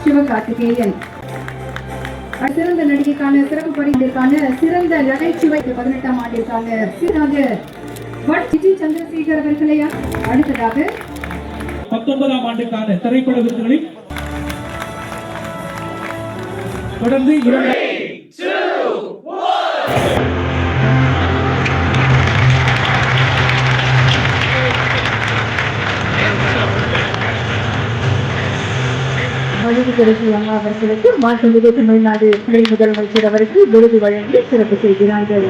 சிவகார்த்திகேயன். சிறந்த நடிகைக்கான சிறப்பு பரிந்துரைக்கான சிறந்த நகைச்சுவை 18ஆம் ஆண்டிற்கான விஜய் சந்திரசேகர் அவர்களையா. அடுத்ததாக 19ஆம் ஆண்டுக்கான திரைப்பட விருதுகளில் தொடர்ந்து அவர்களுக்கு மாண்புமிகு தமிழ்நாடு துணை முதலமைச்சர் அவருக்கு விருது வழங்கி சிறப்பு செய்கிறார்கள்.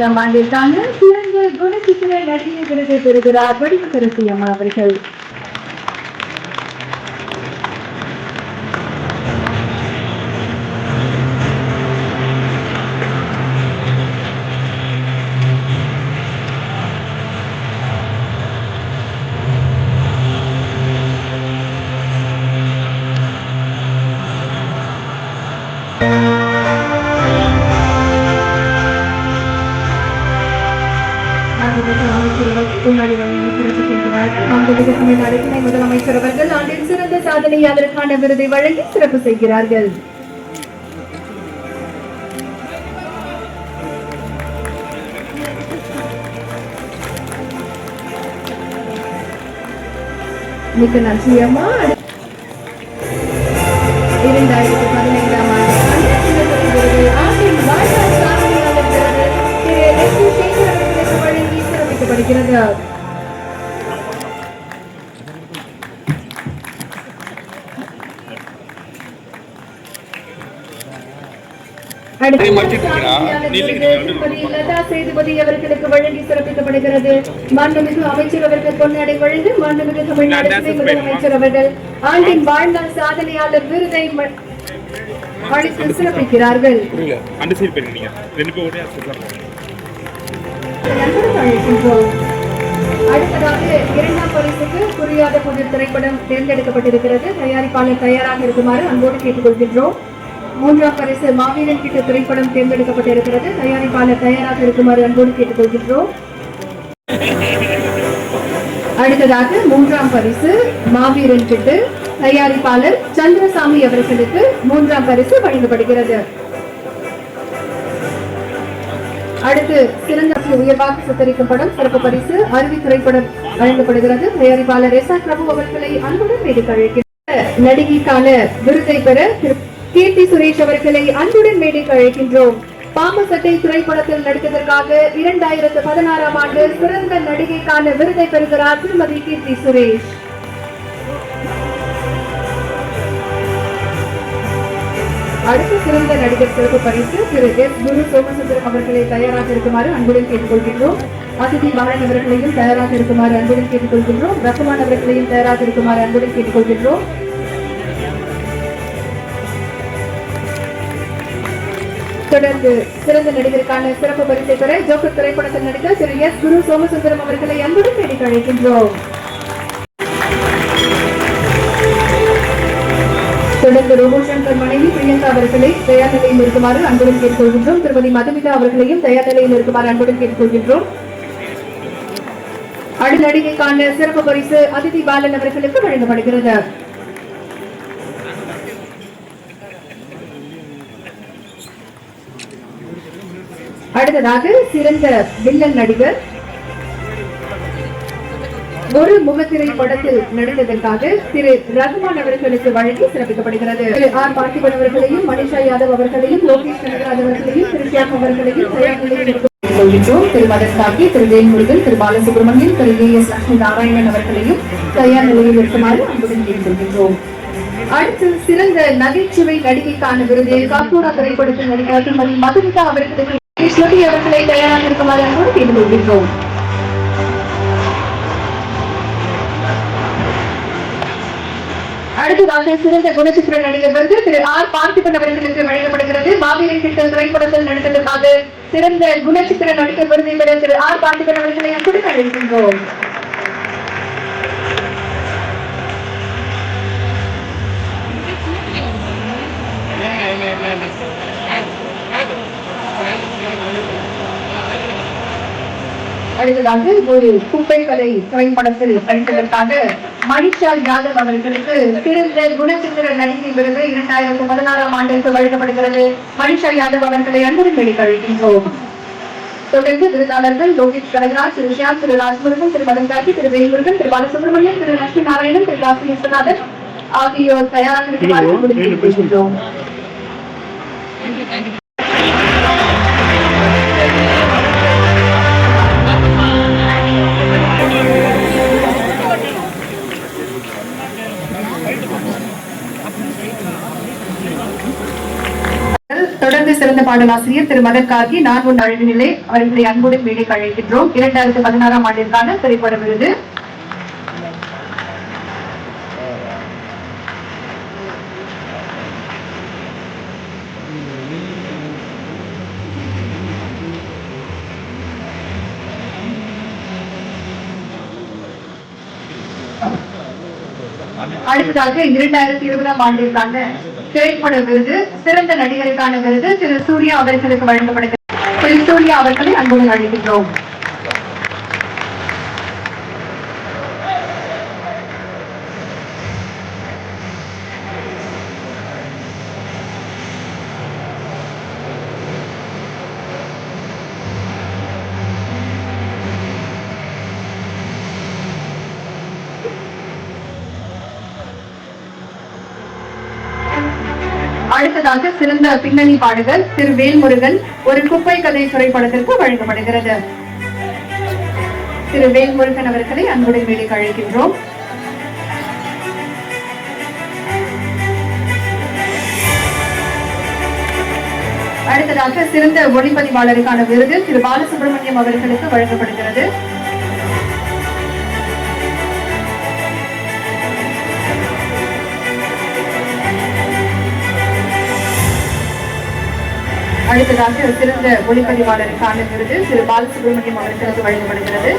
ஆம் ஆண்டிற்கான சிறந்த குணச்சித்திர நடிகை விருதை பெறுகிறார் வடிவகரசி அம்மா அவர்கள். முதலமைச்சர் அவர்கள் ஆண்டின் சிறந்த சாதனையாளருக்கான விருதை வழங்கி சிறப்பு செய்கிறார்கள். மிக்க நன்றி அம்மா. 2015ஆம் ஆண்டின் வாழ்நாள் சாதனையாளர் விருது திரு எஸ். சேகர் அவர்களுக்கு வழங்கி சிறப்பிக்கப்படுகிறது. சேதுபதி அவர்களுக்கு வழங்கி சிறப்பிக்கப்படுகிறது. மாண்புமிகு அமைச்சர் அவர்கள் பொன்னாடை வழங்கி மாண்புமிகு தமிழ்நாடு துணை முதலமைச்சர் அவர்கள் ஆண்டின் வாழ்நாள் சாதனையாளர் விருதை அளித்து சிறப்பிக்கிறார்கள். அடுத்ததாக 2ஆம் பரிசுக்கு புரியாத புதிர் திரைப்படம் தேர்ந்தெடுக்கப்பட்டிருக்கிறது. தயாரிப்பாளர் தயாராக இருக்குமாறு அன்போடு கேட்டுக்கொள்கின்றோம். 3ஆம் பரிசு மாவீரன் கிட்ட திரைப்படம் தேர்ந்தெடுக்கப்பட்டிருக்கிறது. தயாரிப்பாளர் தயாராக இருக்குமாறு அன்போடு கேட்டுக்கொள்கின்றோம். அடுத்ததாக 3ஆம் பரிசு மாவீரன் கிட்ட தயாரிப்பாளர் சந்திரசாமி அவர்களுக்கு 3ஆம் பரிசு வழங்கப்படுகிறது. அடுத்து சிறந்த உயர்வாக சித்தரிக்கும் படம் சிறப்பு பரிசு அருவி திரைப்படம் வழங்கப்படுகிறது. தயாரிப்பாளர் எஸ். ஆர். பிரபு அவர்களை அன்புடன் மேடைக்கு அழைக்கின்றனர். நடிகைக்கான விருதை பெற கீர்த்தி சுரேஷ் அவர்களை அன்புடன் மேடைக்கு அழைக்கின்றோம். பாம்பு சட்டை திரைப்படத்தில் நடித்ததற்காக 2016ஆம் ஆண்டு சிறந்த நடிகைக்கான விருதை பெறுகிறார் திருமதி கீர்த்தி சுரேஷ். அடுத்த சிறந்த நடிகர் சிறப்பு பரிசு திரு எஸ். குரு சோமசுந்தரம் அவர்களை தயாராக இருக்குமாறு அன்புடன் கேட்டுக்கொள்கின்றோம். அதிதி பாலன் அவர்களையும் தயாராக இருக்குமாறு அன்புடன் கேட்டுக்கொள்கின்றோம். ரகுமான் அவர்களையும் தயாராக இருக்குமாறு அன்புடன் கேட்டுக்கொள்கின்றோம். தொடர்ந்து சிறந்த நடிகருக்கான சிறப்பு பரிசை பெற ஜோக்கர் திரைப்படத்தில் நடித்த திரு எஸ். குரு சோமசுந்தரம் அவர்களை அன்புடன் மேடைக்கு அழைக்கின்றோம். தொடர்ந்து ரோபோ சங்கர் மனைவி பிரியங்கா அவர்களை தயார் நிலையில் இருக்குமாறு அன்புடன் கேட்டுக்கொள்கின்றோம். திருமதி மதுமிதா அவர்களையும் தயார் நிலையில் இருக்குமாறு அன்புடன் கேட்டுக்கொள்கின்றோம். அடுத்த நடிகைக்கான சிறப்பு பரிசு அதிதி பாலன் அவர்களுக்கு வழங்கப்படுகிறது. அடுத்ததாக சிறந்த வில்லன் நடிகர் ஒரு முகத்திரை படத்தில் நடித்ததற்காக திரு ரகுமான் அவர்களுக்கு வழங்கி சிறப்பிக்கப்படுகிறது. திரு ஆர். பார்த்திபன் அவர்களையும் மனிஷா யாதவ் அவர்களையும் லோகேஷ் கனகராஜ் அவர்களையும் திரு ஷியாம் அவர்களையும் தயார் நிலையில் கொள்கின்றோம். திரு மதன்சாக்கி, திரு வேல்முருகன், திரு பாலசுப்ரமணியன், திரு ஏ.எஸ். லட்சுமி நாராயணன் அவர்களையும் தயார் நிலையில் இருக்குமாறு அன்புடன் கேட்டுக்கொள்கின்றோம். அடுத்து சிறந்த நகைச்சுவை நடிகைக்கான விருது காக்கூரா திரைப்படத்தில் நடிகர் திருமதி மதுமிதா அவர்களுக்கு அவர்களை தயாராக இருக்குமாறு அன்போடு கேட்டுக்கொள்கின்றோம். அடுத்ததாக சிறந்த குணச்சித்திர நடிகர் விருது திரு ஆர். பார்த்திபன் அவர்களுக்கு வழங்கப்படுகிறது. மாவீரன் கிட்ட திரைப்படத்தில் நடித்ததற்காக சிறந்த குணச்சித்திர நடிகர் விருதை பெற திரு ஆர். பார்த்திபன் அவர்களை அன்புடன் அழைக்கின்றோம். அடுத்ததாக ஒரு குப்பை கதை திரைப்படத்தில் நடித்ததற்காக மணிஷா யாதவ் அவர்களுக்கு சிறந்த குணச்சித்திர நடிகை விருது 2016ஆம் ஆண்டிற்கு வழங்கப்படுகிறது. மணிஷா யாதவ் அவர்களை அன்புடன் வெளிக்கழிக்கின்றோம். தொடர்ந்து விருதாளர்கள் லோகேஷ் கனகராஜ், திரு ஷியாம், திரு ராஜ்முருகன், திரு மதன் கார்த்தி, திரு வேல்முருகன், திரு பாலசுப்ரமணியன், திரு லட்சுமி நாராயணன், திரு காசி விஸ்வநாதன் ஆகியோர் தயாராக இருக்குமாறு கேட்டுக்கொள்கின்றோம். தொடர்ந்து சிறந்த பாடலாசிரியர் திரு மதன் கார்கி நான் உன் அழகு நிலை அவர்களை அன்புடன் மேடைக்கு அழைக்கின்றோம். 2016ஆம் ஆண்டிற்கான திரைப்பட விருது. அடுத்ததாக 2020ஆம் ஆண்டிற்கான திரைப்பட விருது சிறந்த நடிகருக்கான விருது திரு சூர்யா அவர்களுக்கு வழங்கப்படுகிறது. திரு சூர்யா அவர்களை அன்புடன் அழைக்கின்றோம். அடுத்ததாக சிறந்த பின்னணி பாடகர் திரு வேல்முருகன் ஒரு குப்பை கதை திரைப்படத்திற்கு வழங்கப்படுகிறது. திரு வேல்முருகன் அவர்களை அன்புடன் மேடைக்கு அழைக்கின்றோம். அடுத்ததாக சிறந்த ஒளிப்பதிவாளருக்கான விருது திரு பாலசுப்ரமணியம் அவர்களுக்கு வழங்கப்படுகிறது. அடுத்ததாக சிறந்த ஒளிப்பதிவாளருக்கான விருது திரு பாலசுப்ரமணியம் அவர்களுக்கு வழங்கப்படுகிறது.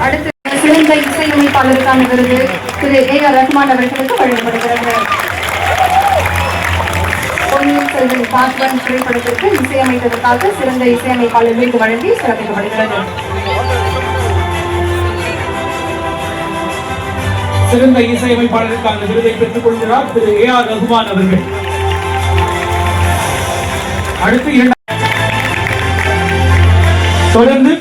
அடுத்து சிறந்த இசையமைப்பாளருக்கான விருது திரு ஏ.ஆர். ரஹ்மான் அவர்களுக்கு வழங்கப்படுகிறது. பொன்னியின் செல்வன் பார்ட் 1 திரைப்படத்திற்கு இசையமைத்ததற்காக சிறந்த இசையமைப்பாளர் விருது வழங்கி சிறப்பிக்கப்படுகிறது. சிறந்த இசையமைப்பாளருக்கான விருதை பெற்றுக் கொள்கிறார் திரு ஏ.ஆர். ரஹ்மான் அவர்கள். அடுத்து தொடர்ந்து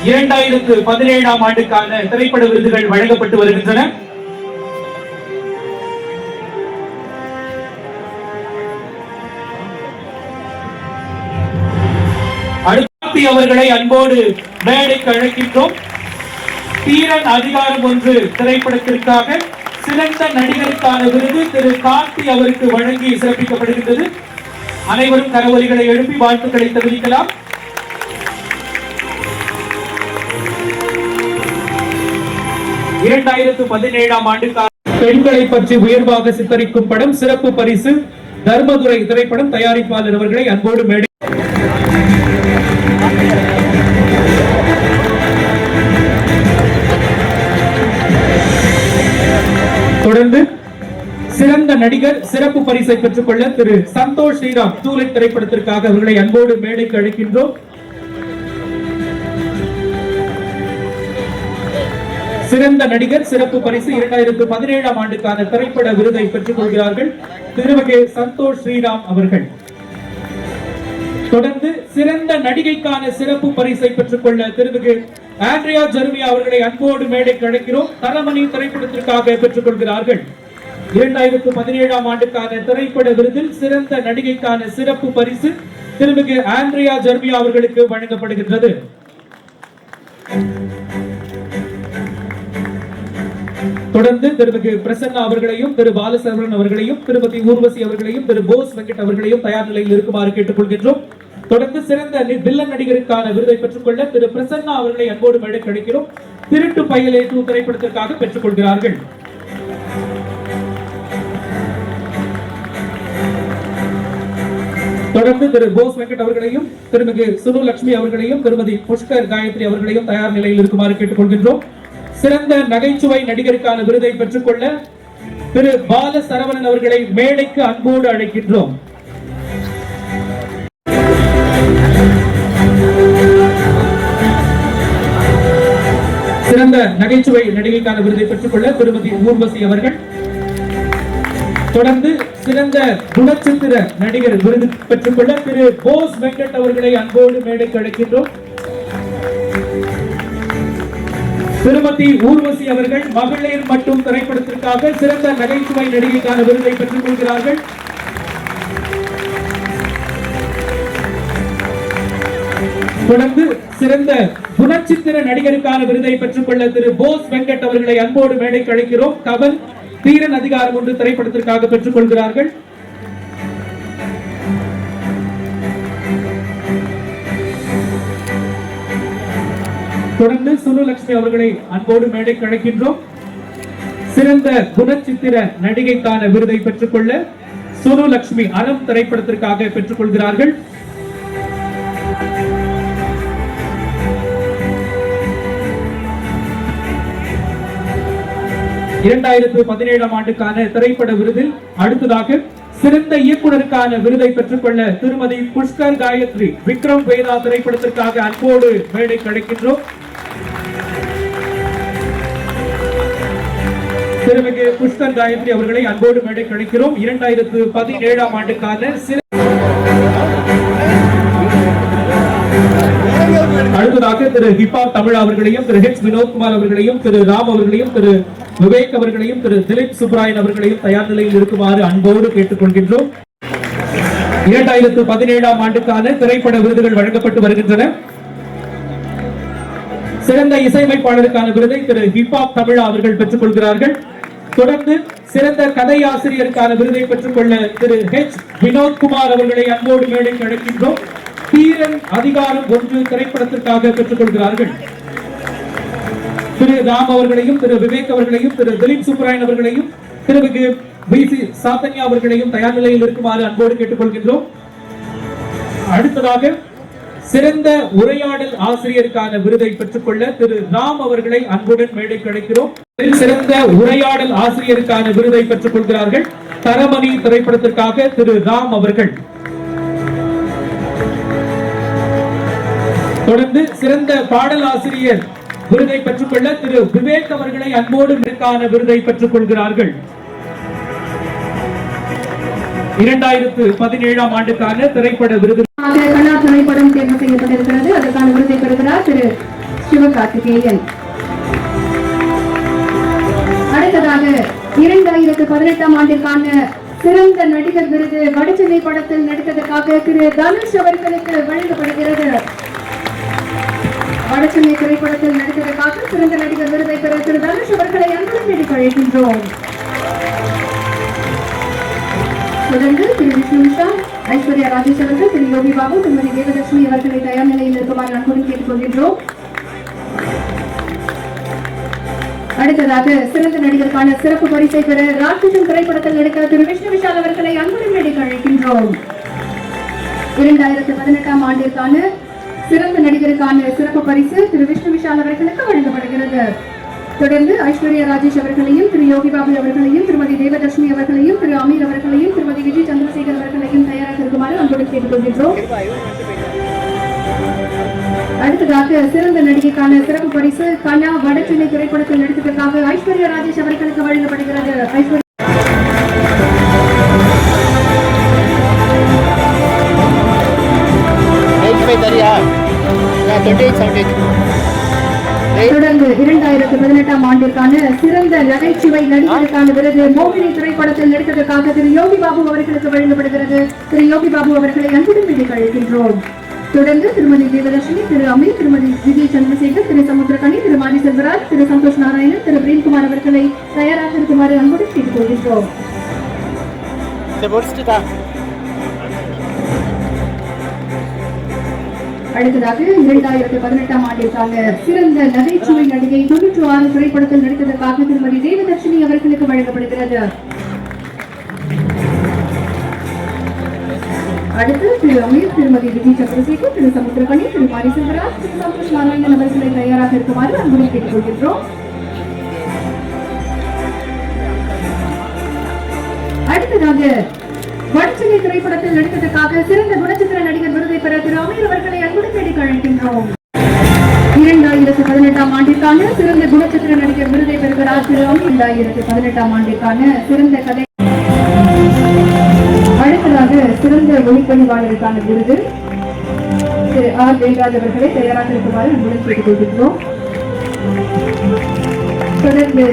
2017ஆம் ஆண்டுக்கான திரைப்பட விருதுகள் வழங்கப்பட்டு வருகின்றன. அடுத்து அவர்களை அன்போடு மேடைக்கு அழைக்கின்றோம். தீரன் அதிகாரம் 1 திரைப்படத்திற்காக சிறந்த நடிகருக்கான விருது திரு கார்த்தி அவருக்கு வழங்கி சிறப்பிக்கப்படுகின்றது. அனைவரும் கரவொலிகளை எழுப்பி வாழ்த்துக்களை தெரிவிக்கலாம். (2017ஆம் ஆண்டுக்கான பெண்களை பற்றி உயர்வாக சித்தரிக்கும் படம் சிறப்பு பரிசு தர்மதுரை திரைப்படம் தயாரிப்பாளர் அவர்களை அன்போடு மேடை தொடர்ந்து சிறந்த நடிகர் சிறப்பு பரிசை பெற்றுக் கொள்ள திரு சந்தோஷ் ஸ்ரீராம் டூலெட் திரைப்படத்திற்காக அவர்களை அன்போடு மேடைக்கு அழைக்கின்றோம். சிறந்த நடிகர் சிறப்பு பரிசு 2017ஆம் ஆண்டுக்கான திரைப்பட விருதை பெற்றுக் கொள்கிறார்கள் திருவகே சந்தோஷ் ஸ்ரீராம் அவர்கள். தொடர்ந்து சிறந்த நடிகைக்கான சிறப்பு பரிசை பெற்றுக் கொள்ள திருவகே ஆண்ட்ரியா ஜெர்மியா அவர்களை அன்போடு மேடைக்கு அழைக்கிறோம். தரமணி திரைப்படத்திற்காக பெற்றுக் கொள்கிறார்கள். 2017ஆம் ஆண்டுக்கான திரைப்பட விருதில் சிறந்த நடிகைக்கான சிறப்பு பரிசு திருமிகு ஆண்ட்ரியா ஜெர்மியா அவர்களுக்கு வழங்கப்படுகின்றது. தொடர்ந்து திருமிகு பிரசன்னா அவர்களையும் திரு பாலசரவணன் அவர்களையும் திருமதி ஊர்வசி அவர்களையும் திரு போஸ் வெங்கட் அவர்களையும் தயார் நிலையில் இருக்குமாறு கேட்டுக் கொள்கின்றோம். தொடர்ந்து சிறந்த வில்லன் நடிகருக்கான விருதை பெற்றுக் கொள்ள திரு பிரசன்னா அவர்களை அன்போடு மேடைக்கு அழைக்கிறோம். திருட்டு பயலே 2 திரைப்படத்திற்காக பெற்றுக் கொள்கிறார்கள். தொடர்ந்து திரு போஸ் வெங்கட் அவர்களையும் திருமிகு சுனு லட்சுமி அவர்களையும் திருமதி புஷ்கர் காயத்ரி அவர்களையும் தயார் நிலையில் இருக்குமாறு கேட்டுக் கொள்கின்றோம். சிறந்த நகைச்சுவை நடிகருக்கான விருதை பெற்றுக் கொள்ள திரு பால சரவணன் அவர்களை மேடைக்கு அன்போடு அழைக்கின்றோம். நகைச்சுவை நடிகைக்கான விருதை பெற்றுக்கொள்ள திருமதி ஊர்வசி அவர்கள். தொடர்ந்து சிறந்த குணச்சித்திர நடிகர் விருது பெற்றுக்கொள்ள திரு போஸ் வெங்கட் அவர்களை அன்போடு மேடைக்கு அழைக்கின்றோம். திருமதி ஊர்வசி அவர்கள் மகளிர் மட்டும் திரைப்படத்திற்காக சிறந்த நகைச்சுவை நடிகைக்கான விருதை பெற்றுக் கொள்கிறார்கள். தொடர்ந்து சிறந்த குணச்சித்திர நடிகருக்கான விருதை பெற்றுக்கொள்ள திரு போஸ் வெங்கட் அவர்களை அன்போடு மேடைக்கு அழைக்கிறோம். கவல் தீரன் அதிகாரம் ஒன்று திரைப்படத்திற்காக பெற்றுக் கொள்கிறார்கள். தொடர்ந்து சுனுலட்சுமி அவர்களை அன்போடு மேடைக்கு அழைக்கின்றோம். சிறந்த குணச்சித்திர நடிகைக்கான விருதை பெற்றுக்கொள்ள சுனுலட்சுமி அறம் திரைப்படத்திற்காக பெற்றுக் கொள்கிறார்கள். ஆண்டுக்கான திரைப்பட விருதில் அடுத்ததாக சிறந்த இயக்குனருக்கான விருதை பெற்றுக்கொள்ள திருமதி புஷ்கர் காயத்ரி விக்ரம் வேதா திரைப்படத்திற்காக அன்போடு மேடைக்கு அழைக்கின்றோம். திருமிகு புஷ்கர் காயத்ரி அவர்களை அன்போடு மேடைக்கு அழைக்கிறோம். 2017 ஆண்டுக்கான அடுத்ததாக திரு ஹிப்ஹாப் தமிழ் அவர்களையும் திரு ஹெச் வினோத்குமார் அவர்களையும் திரு ராம் அவர்களையும் திரு விவேக் அவர்களையும் திரு திலீப் சுப்ராயன் அவர்களையும் தயார் நிலையில் இருக்குமாறு அன்போடு கேட்டுக் கொள்கின்றோம். 2017 ஆண்டுக்கான திரைப்பட விருதுகள் வழங்கப்பட்டு வருகின்றன. சிறந்த இசையமைப்பாளருக்கான விருதை திரு ஹிப்ஹாப் தமிழ் அவர்கள் பெற்றுக் கொள்கிறார்கள். தொடர்ந்து சிறந்த கதையாசிரியருக்கான விருதை பெற்றுக்கொள்ள திரு ஹெச் வினோத்குமார் அவர்களை அன்போடு மேடைக்கு அழைக்கின்றோம். தீரன் அதிகாரம் ஒன்று திரைப்படத்திற்காக பெற்றுக் கொள்கிறார்கள். திரு ராம் அவர்களையும் திரு விவேக் அவர்களையும் திரு திலீப் சுப்ராயன் அவர்களையும் திரு பி.சி. சாத்தன்யா அவர்களையும் தயார் நிலையில் இருக்குமாறு அன்போடு கேட்டுக் கொள்கின்றோம். அடுத்ததாக சிறந்த உரையாடல் ஆசிரியருக்கான விருதை பெற்றுக்கொள்ள திரு ராம் அவர்களை அன்புடன் மேடைக்கு அழைக்கிறோம். சிறந்த உரையாடல் ஆசிரியருக்கான விருதை பெற்றுக் கொள்கிறார்கள். தரமணி திரைப்படத்திற்காக திரு ராம் அவர்கள். தொடர்ந்து சிறந்த பாடல் ஆசிரியர் விருதை பெற்றுக்கொள்ள திரு விவேக் அவர்களை அன்போடு விருதை பெற்றுக் கொள்கிறார்கள். 2017 ஆண்டுக்கான திரைப்பட விருது கலா திரைப்படம் தேர்வு செய்யப்பட்டிருக்கிறது. அதற்கான விருதை பெறுகிறார் திரு சிவகார்த்திகேயன். அடுத்ததாக 2018 ஆண்டிற்கான சிறந்த நடிகர் விருது வடச்சென்னை படத்தில் நடித்ததற்காக திரு தனுஷ் அவர்களுக்கு வழங்கப்படுகிறது. வடச்சென்னை திரைப்படத்தில் நடித்ததற்காக சிறந்த நடிகர் விருதை பெற திரு தனுஷ் அவர்களை அன்புடன் மேடைக்கு அழைக்கின்றோம். தொடர்ந்து திரு விஷ்ணுஷா, ஐஸ்வர்யா ராஜேஷ் அவர்கள், திரு யோகி பாபு, திருமதி தேவலட்சுமி அவர்களை தயார் நிலையில் இருக்குமாறு அன்புடன் கேட்டுக் கொள்கின்றோம். அடுத்ததாக சிறந்த நடிகருக்கான சிறப்பு பரிசை பெற ராட்சசன் திரைப்படத்தில் நடித்த திரு விஷ்ணு விஷால் அவர்களை அன்புடன் மேடைக்கு அழைக்கின்றோம். 2018 ஆண்டிற்கான சிறந்த நடிகருக்கான சிறப்பு பரிசு திரு விஷ்ணு விஷால் அவர்களுக்கு வழங்கப்படுகிறது. தொடர்ந்து ஐஸ்வர்யா ராஜேஷ் அவர்களையும் திரு யோகி பாபு அவர்களையும் திருமதி தேவதர்ஷினி அவர்களையும் திரு அமீர் அவர்களையும் திருமதி விஜய் சந்திரசேகர் அவர்களையும் தயாராக இருக்குமாறு அன்போடு கேட்டுக் கொள்கின்றோம். அடுத்ததாக சிறந்த நடிகைக்கான சிறப்பு பரிசு கனா வடச்சென்னை திரைப்படத்தில் நடித்ததற்காக ஐஸ்வர்யா ராஜேஷ் அவர்களுக்கு வழங்கப்படுகிறது. தொடர்ந்து 2018 ஆண்டிற்கான சிறந்த நகைச்சுவை நடிகருக்கான விருது மோகினி திரைப்படத்தில் நடித்ததற்காக திரு யோகி பாபு அவர்களுக்கு வழங்கப்படுகிறது. திரு யோகி பாபு அவர்களை அன்புடன் மேடைக்கு அழைக்கின்றோம். தொடர்ந்து திருமதி தேவதர்ஷினி, திரு அமீர், திருமதி விஜய் சந்திரசேகர், திரு சமுத்திரகனி, திரு மாரி செல்வராஜ், திரு சந்தோஷ் நாராயணன், திரு பிரேம்குமார் அவர்களை தயாராக இருக்குமாறு அன்புடன் கேட்டுக் கொள்கின்றோம். அடுத்ததாக 2018 ஆண்டிற்கான சிறந்த நகைச்சுவை நடிகை 96 திரைப்படத்தில் நடித்ததற்காக திருமதி தேவதர்ஷினி அவர்களுக்கு வழங்கப்படுகிறது. அடுத்து திரு அமீர், திருமதி விஜய் சந்திரசேகர், திரு சமுத்திரகனி, திரு மாரி செல்வராஜ், திரு சந்தோஷ் நாராயணன் அவர்களை தயாராக இருக்குமாறு அன்புடன் கேட்டுக் கொள்கின்றோம். அடுத்ததாக வடச்சென்னை திரைப்படத்தில் நடித்ததற்காக சிறந்த குணச்சித்திர நடிகர் விருதை பெற திரு அமீர் அவர்களை அன்புடன் மேடைக்கு அழைக்கின்றோம். 2018 ஆண்டிற்கான சிறந்த குணச்சித்திர நடிகர் விருதை பெறுகிறார் திரு 2018 ஆண்டிற்கான சிறந்த கதை. அடுத்ததாக சிறந்த ஒளிப்பதிவாளருக்கான விருது திரு ஆர் வேல்ராஜ் அவர்களை தயாராக இருக்குமாறு அன்புடன் கேட்டுக் கொள்கின்றோம். தொடர்ந்து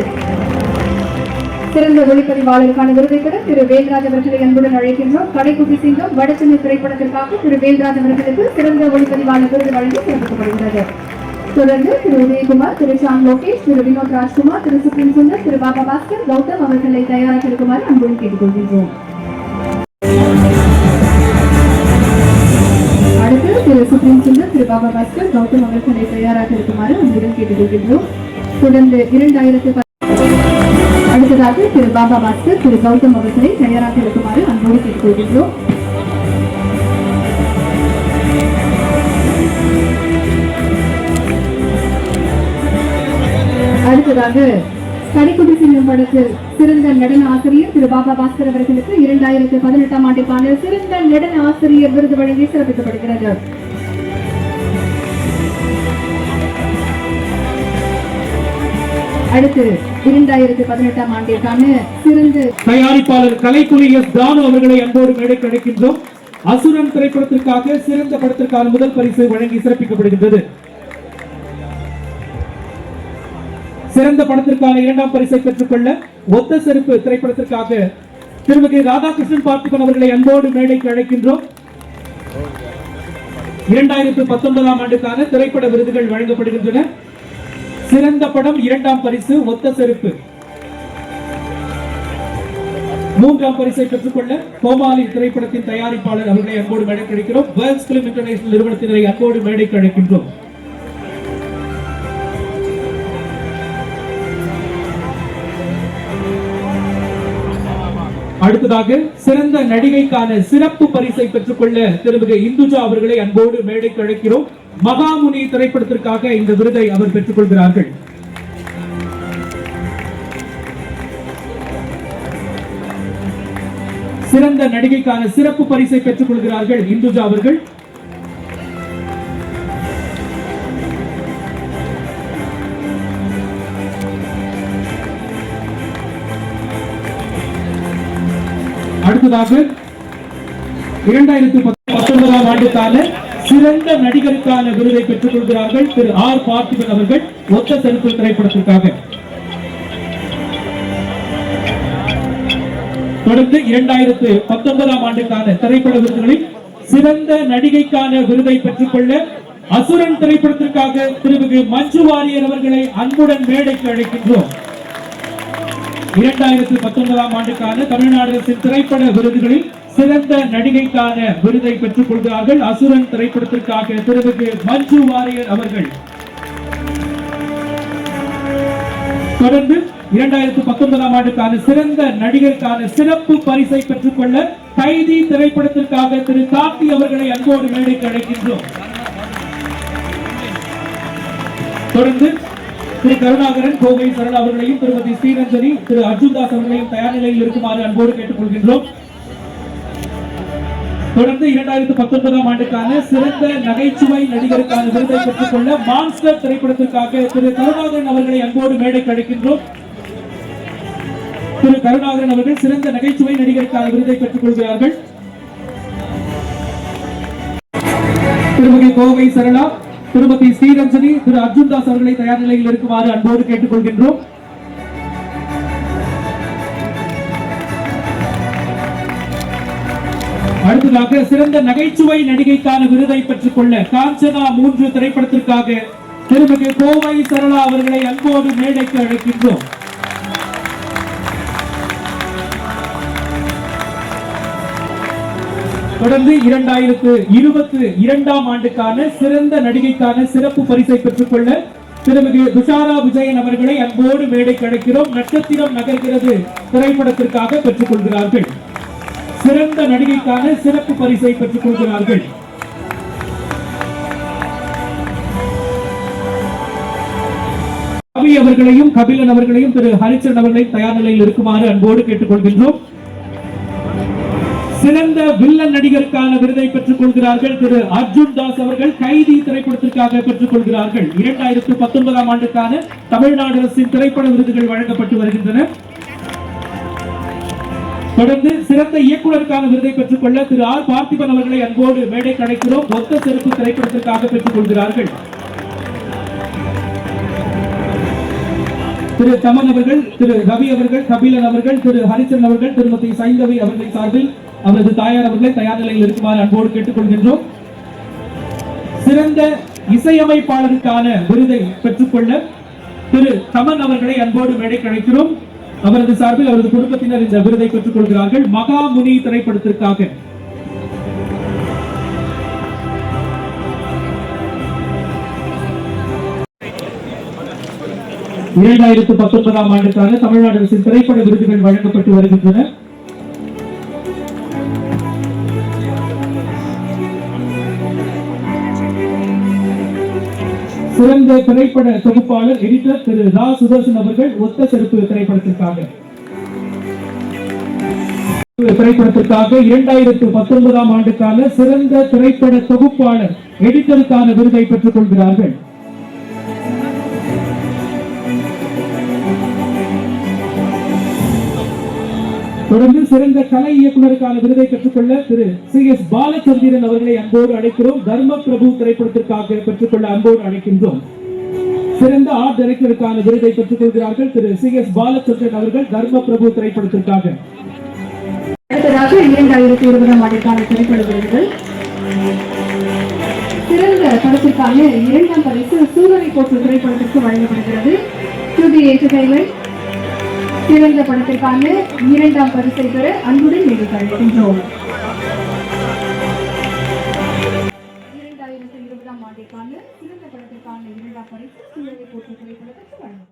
சிறந்த ஒளிப்பதிவாளருக்கான விருதை பெற திரு வேல்ராஜ் அவர்களை அன்புடன் அழைக்கின்றோம். கடைக்குட்டி சிங்கம் வடசென்னை திரைப்படத்திற்காக திரு வேல்ராஜ் அவர்களுக்கு சிறந்த ஒளிப்பதிவாளர் விருது வழங்கி சிறப்பிக்கப்படுகிறது. தொடர்ந்து திரு உதயகுமார், திரு ஷாம் லோகேஷ், திரு வினோத் ராஜ்குமார், திரு சுப்ரீம் சுந்தர், திரு பாபா பாஸ்கர், கௌதம் அவர்களை தயாராக இருக்குமாறு அன்புடன் கேட்டுக் கொள்கின்றோம். அடுத்து திரு சுப்ரீம் சுந்தர், திரு பாபா பாஸ்கர், கௌதம் அவர்களை தயாராக இருக்குமாறு அன்புடன் கேட்டுக் கொள்கின்றோம். தொடர்ந்து 2010 அடுத்ததாக திரு பாபா பாஸ்கர், திரு கௌதம் அவர்களை தயாராக இருக்குமாறு அன்போடு கேட்டுக் கொள்கின்றோம். அடுத்ததாக கடைக்குட்டி சிங்கம் படத்தில் சிறந்த நடன ஆசிரியர் திரு பாபா பாஸ்கர் அவர்களுக்கு 2018 ஆண்டிற்கான சிறந்த நடன ஆசிரியர் விருது வழங்கி சிறப்பிக்கப்படுகிறது. அடுத்து 2018 ஆண்டிற்கான சிறந்த தயாரிப்பாளர் கலைக்குழி எஸ் தானு அவர்களை அன்போடு மேடைக்கு அழைக்கின்றோம். அசுரன் திரைப்படத்திற்காக சிறந்த படத்திற்கான முதல் பரிசு வழங்கி சிறப்பிக்கப்படுகின்றது. சிறந்த படத்திற்கான இரண்டாம் பரிசை பெற்றுக்கொள்ள ஒத்த செருப்பு திரைப்படத்திற்காக திருமதி ராதாகிருஷ்ணன் பார்த்திபன் அவர்களை அன்போடு மேடைக்கு அழைக்கின்றோம். 2019 ஆண்டுக்கான திரைப்பட விருதுகள் வழங்கப்படுகின்றன. சிறந்த படம் இரண்டாம் பரிசு ஒத்த செருப்பு. மூன்றாம் பரிசை பெற்றுக்கொள்ள கோமாளி திரைப்படத்தின் தயாரிப்பாளர் அவர்களை அன்போடு மேடைக்கு அழைக்கிறோம். வேர்ல்ட்ஸ் பிலிம் இன்டர்நேஷனல் நிறுவனத்தினரை அன்போடு மேடைக்கு அழைக்கின்றோம். அடுத்ததாக சிறந்த நடிகைக்கான சிறப்பு பரிசை பெற்றுக்கொள்ள திருமிகு இந்துஜா அவர்களை அன்போடு மேடைக்கு அழைக்கிறோம். மகாமுனி திரைப்படத்திற்காக இந்த விருதை அவர் பெற்றுக் கொள்கிறார்கள். சிறந்த நடிகைக்கான சிறப்பு பரிசை பெற்றுக் கொள்கிறார்கள் இந்துஜா அவர்கள். அடுத்ததாக 2019 ஆண்டுக்கான சிறந்த நடிகருக்கான விருதை பெற்றுக் கொள்கிறார்கள் திரு ஆர் பார்த்திபன் அவர்கள் ஒத்த செருப்பு திரைப்படத்திற்காக. தொடர்ந்து 2019 ஆண்டுக்கான திரைப்பட விருதுகளில் சிறந்த நடிகைக்கான விருதை பெற்றுக் கொள்ள அசுரன் திரைப்படத்திற்காக திருமிகு மஞ்சு வாரியர் அவர்களை அன்புடன் மேடைக்கு அழைக்கின்றோம். 2019 ஆண்டுக்கான தமிழ்நாடு அரசின் திரைப்பட விருதுகளில் சிறந்த நடிகைக்கான விருதை பெற்றுக் கொள்கிறார்கள் அசுரன் திரைப்படத்திற்காக திருமிகு மஞ்சு வாரியர் அவர்கள். தொடர்ந்து 2019 ஆண்டுக்கான சிறந்த நடிகருக்கான சிறப்பு பரிசை பெற்றுக் கொள்ள கைதி திரைப்படத்திற்காக திரு கார்த்தி அவர்களை அன்போடு மேடைக்கு அழைக்கின்றோம். தொடர்ந்து திரு கருணாகரன், கோவை சரளா அவர்களையும் திருமதி ஸ்ரீரஞ்சனி, திரு அர்ஜுன்தாஸ் அவர்களையும் தயார் நிலையில் இருக்குமாறு அன்போடு கேட்டுக் கொள்கின்றோம். தொடர்ந்து 2019 ஆண்டுக்கான சிறந்த நகைச்சுவை நடிகருக்கான விருதை பெற்றுக் கொள்ள மான்ஸ்டர் திரைப்படத்திற்காக திரு கருணாகரன் அவர்களை அன்போடு மேடைக்கு அழைக்கின்றோம். திரு கருணாகரன் அவர்கள் சிறந்த நகைச்சுவை நடிகருக்கான விருதை பெற்றுக் கொள்கிறார்கள். திருமதி கோவை சரளா, திருமதி ஸ்ரீரஞ்சனி, திரு அர்ஜுன்தாஸ் அவர்களை தயார் நிலையில் இருக்குமாறு அன்போடு கேட்டுக் கொள்கின்றோம். அடுத்ததாக சிறந்த நகைச்சுவை நடிகைக்கான விருதை பெற்றுக் கொள்ள காஞ்சனா 3 திரைப்படத்திற்காக திருமிகு கோவை சரளா அவர்களை அன்போடு மேடைக்கு அழைக்கின்றோம். தொடர்ந்து 2022 ஆண்டுக்கான சிறந்த நடிகைக்கான சிறப்பு பரிசை பெற்றுக் கொள்ள திருமிகு துஷாரா விஜயன் அவர்களை அன்போடு மேடைக்கு அழைக்கிறோம். நட்சத்திரம் நகர்கிறது திரைப்படத்திற்காக பெற்றுக் கொள்கிறார்கள். சிறந்த நடிகைக்கான சிறப்பு பரிசை பெற்றுக் கொள்கிறார்கள். கவி அவர்களையும் கபிலன் அவர்களையும் திரு ஹரிச்சரன் அவர்களை தயார் நிலையில் இருக்குமாறு அன்போடு கேட்டுக் கொள்கின்றோம். சிறந்த வில்லன் நடிகருக்கான விருதை பெற்றுக் கொள்கிறார்கள் திரு அர்ஜுன் தாஸ் அவர்கள். கைதி திரைப்படத்திற்காக பெற்றுக் கொள்கிறார்கள். 2019ஆம் ஆண்டுக்கான தமிழ்நாடு அரசின் திரைப்பட விருதுகள் வழங்கப்பட்டு வருகின்றன. தொடர்ந்து சிறந்த இயக்குநருக்கான விருதை பெற்றுக் கொள்ள திரு ஆர் பார்த்திபன் அவர்களை அன்போடு மேடைக்கு அழைக்கிறோம். ஒத்த செருப்பு திரைப்படத்திற்காக பெற்றுக் கொள்கிறார்கள். திரு தமன் அவர்கள், திரு ரவி அவர்கள், கபிலன் அவர்கள், திரு ஹரிச்சரன் அவர்கள், திருமதி சைந்தவி அவர்களின் சார்பில் அவரது தாயார் அவர்களை தயார் நிலையில் இருக்குமாறு அன்போடு கேட்டுக்கொள்கின்றோம். சிறந்த இசையமைப்பாளருக்கான விருதை பெற்றுக்கொள்ள திரு தமன் அவர்களை அன்போடு மேடைக்கு அழைக்கிறோம். அவரது சார்பில் அவரது குடும்பத்தினர் இந்த விருதை பெற்றுக் கொள்கிறார்கள். மகாமுனி திரைப்படத்திற்காக 2019ஆம் ஆண்டுக்கான தமிழ்நாடு அரசின் திரைப்பட விருதுகள் வழங்கப்பட்டு வருகின்றன. சிறந்த திரைப்பட தொகுப்பாளர் எடிட்டர் திரு ரா சுதர்சன் அவர்கள் ஒத்த செருப்பு திரைப்படத்திற்காக 2019ஆம் ஆண்டுக்கான சிறந்த திரைப்பட தொகுப்பாளர் எடிட்டருக்கான விருதை பெற்றுக் கொள்கிறார்கள். தொடர்ந்து சிறந்த கலை இயக்குநருக்கான விருதை பெற்றுக்கொள்ள திரு சி எஸ் பாலச்சந்திரன் அவர்களை அன்போடு அழைக்கிறோம். தர்ம பிரபு திரைப்படத்திற்காக பெற்றுக்கொள்ள அன்போடு அழைக்கின்றோம். சிறந்த ஆர்ட் டைரக்டருக்கான விருதை பெற்றுக் கொள்கிறார்கள் திரு சி எஸ் பாலச்சந்திரன் அவர்கள் தர்ம பிரபு திரைப்படத்திற்காக. அடுத்ததாக 2020ஆம் ஆண்டுக்கான திரைப்பட விருதுகள். சிறந்த படத்திற்கான 2ஆம் பரிசு சூரரை போற்று திரைப்படத்திற்கு வழங்கப்படுகிறது. டுபி என்டர்டைன்மெண்ட் சிறந்த படத்திற்கான 2ஆம் பரிசை பெற அன்புடன் மேடைக்கு அழைக்கின்றோம். 2020ஆம் ஆண்டிற்கான சிறந்த படத்திற்கான 2ஆம் பரிசு சூரரை போற்று திரைப்படத்திற்கு வழங்கப்படுகிறது.